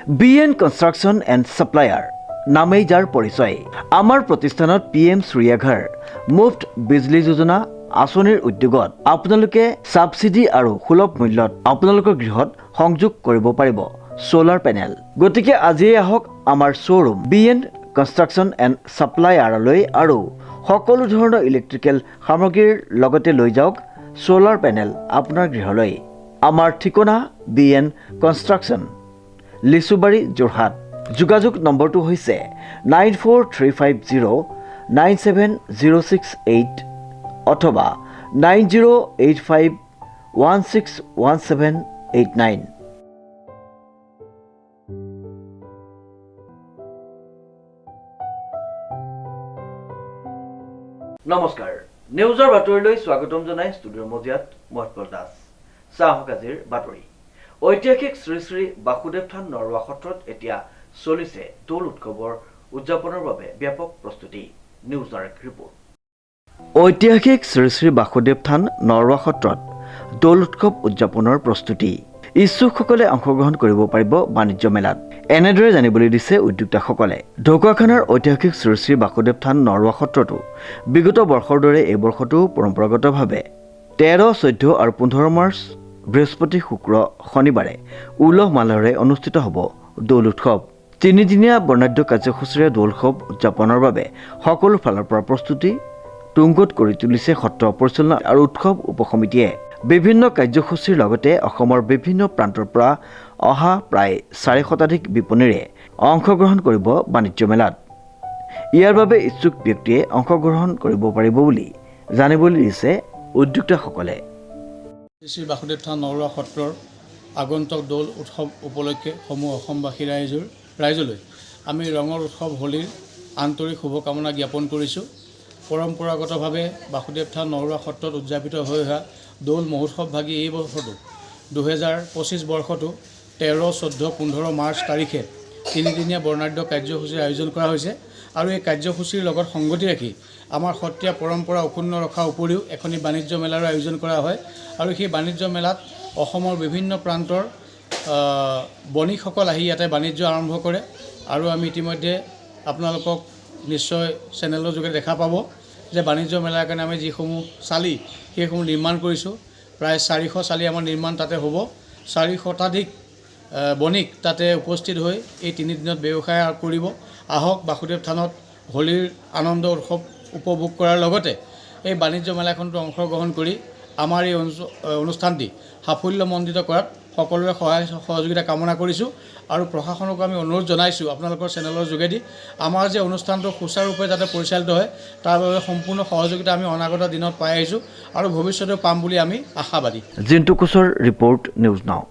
BN construction and supplier নামেই যাৰ পৰিচয়। আমাৰ প্ৰতিষ্ঠানত PM সূৰ্যাঘৰ মুফ্ত বিজলী যোজনা আঁচনিৰ উদ্যোগত আপোনালোকে ছাবচিডি আৰু সুলভ মূল্যত আপোনালোকৰ গৃহত সংযোগ কৰিব পাৰিব সোলাৰ পেনেল। গতিকে আজিয়ে আহক আমাৰ শ্ব'ৰুম BN কনষ্ট্ৰাকশ্যন এণ্ড ছাপ্লায়াৰলৈ আৰু সকলো ধৰণৰ ইলেক্ট্ৰিকেল সামগ্ৰীৰ লগতে লৈ যাওক সোলাৰ পেনেল আপোনাৰ গৃহলৈ। আমাৰ ঠিকনা BN কনষ্ট্ৰাকশ্যন, লিচুবাৰী, যোৰহাট। যোগাযোগ নম্বৰটো হৈছে 9435097068 অথবা 9085161789। নমস্কাৰ, নিউজৰ বাতৰিলৈ স্বাগতম জনাই ষ্টুডিঅ'ৰ মজিয়াত মহৎপল দাস। চাহক আজিৰ বাতৰি। ঐতিহাসিক শ্ৰী শ্ৰী বাসুদেৱ থান নৰোৱা সত্ৰত এতিয়া চলিছে দৌল উৎসৱৰ উদযাপনৰ বাবে ব্যাপক প্ৰস্তুতি। নিউজৰ এক ৰিপৰ্ট। ঐতিহাসিক শ্ৰী শ্ৰী বাসুদেৱ থান নৰোৱা সত্ৰত দৌল উৎসৱ উদযাপনৰ প্ৰস্তুতি। ইচ্ছুকসকলে অংশগ্ৰহণ কৰিব পাৰিব বাণিজ্য মেলাত। এনেদৰে জানিবলৈ দিছে উদ্যোক্তাসকলে। ঢকুৱাখানাৰ ঐতিহাসিক শ্ৰী শ্ৰী বাসুদেৱ থান নৰোৱা সত্ৰতো বিগত বৰ্ষৰ দৰে এই বৰ্ষতো পৰম্পৰাগতভাৱে 13, 14 আৰু 15 মাৰ্চ বৃহস্পতি, শুক্ৰ, শনিবাৰে উলহ মালহেৰে অনুষ্ঠিত হ'ব দৌল উৎসৱ। তিনিদিনীয়া বৰ্ণাঢ্য কাৰ্যসূচীৰে দৌল উৎসৱ উদযাপনৰ বাবে সকলো ফালৰ পৰা প্ৰস্তুতি তুংগত কৰি তুলিছে সত্ৰ পৰিচালনা আৰু উৎসৱ উপসমিতিয়ে। বিভিন্ন কাৰ্যসূচীৰ লগতে অসমৰ বিভিন্ন প্ৰান্তৰ পৰা অহা প্ৰায় 4 শতাধিক বিপণীৰে অংশগ্ৰহণ কৰিব বাণিজ্য মেলাত। ইয়াৰ বাবে ইচ্ছুক ব্যক্তিয়ে অংশগ্ৰহণ কৰিব পাৰিব বুলি জানিবলৈ দিছে উদ্যোক্তাসকলে। শ্ৰী বাসুদেৱ থান নৰোৱা সত্ৰৰ আগন্তুক দৌল উৎসৱ উপলক্ষে সমূহ অসমবাসী ৰাইজলৈ আমি ৰঙৰ উৎসৱ হোলীৰ আন্তৰিক শুভকামনা জ্ঞাপন কৰিছোঁ। পৰম্পৰাগতভাৱে বাসুদেৱ থান নৰোৱা সত্ৰত উদযাপিত হৈ অহা দৌল মহোৎসৱ ভাগি এই বৰ্ষটো 2025 বৰ্ষটো 13, 14, 15 মাৰ্চ তাৰিখে তিনিদিনীয়া বৰ্ণাঢ্য কাৰ্যসূচীৰ আয়োজন কৰা হৈছে আৰু এই কাৰ্যসূচীৰ লগত সংগতি ৰাখি আমাৰ সত্ৰীয়া পৰম্পৰা অক্ষুণ্ণ ৰখাৰ উপৰিও এখনি বাণিজ্য মেলাৰো আয়োজন কৰা হয় আৰু সেই বাণিজ্য মেলাত অসমৰ বিভিন্ন প্ৰান্তৰ বণিকসকল আহি ইয়াতে বাণিজ্য আৰম্ভ কৰে আৰু আমি ইতিমধ্যে আপোনালোকক নিশ্চয় চেনেলৰ যোগেদি দেখা পাব যে বাণিজ্য মেলাৰ কাৰণে আমি যিসমূহ চালি সেইসমূহ নিৰ্মাণ কৰিছোঁ। প্ৰায় 400 চালি আমাৰ নিৰ্মাণ তাতে হ'ব। 4 শতাধিক বণিক তাতে উপস্থিত হৈ এই 3 দিনত ব্যৱসায় কৰিব। আহক বাসুদেৱ থানত হোলীৰ আনন্দ উৎসৱ উপভোগ কৰাৰ লগতে এই বাণিজ্য মেলাখনতো অংশগ্ৰহণ কৰি আমাৰ এই অনুষ্ঠানটি সাফল্যমণ্ডিত কৰাত সকলোৰে সহায় সহযোগিতা কামনা কৰিছোঁ আৰু প্ৰশাসনকো আমি অনুৰোধ জনাইছোঁ আপোনালোকৰ চেনেলৰ যোগেদি আমাৰ যে অনুষ্ঠানটো সুচাৰুৰূপে যাতে পৰিচালিত হয় তাৰ বাবে সম্পূৰ্ণ সহযোগিতা আমি অনাগত দিনত পাই আহিছোঁ আৰু ভৱিষ্যতেও পাম বুলি আমি আশাবাদী। Jintu কোচৰ report, news now.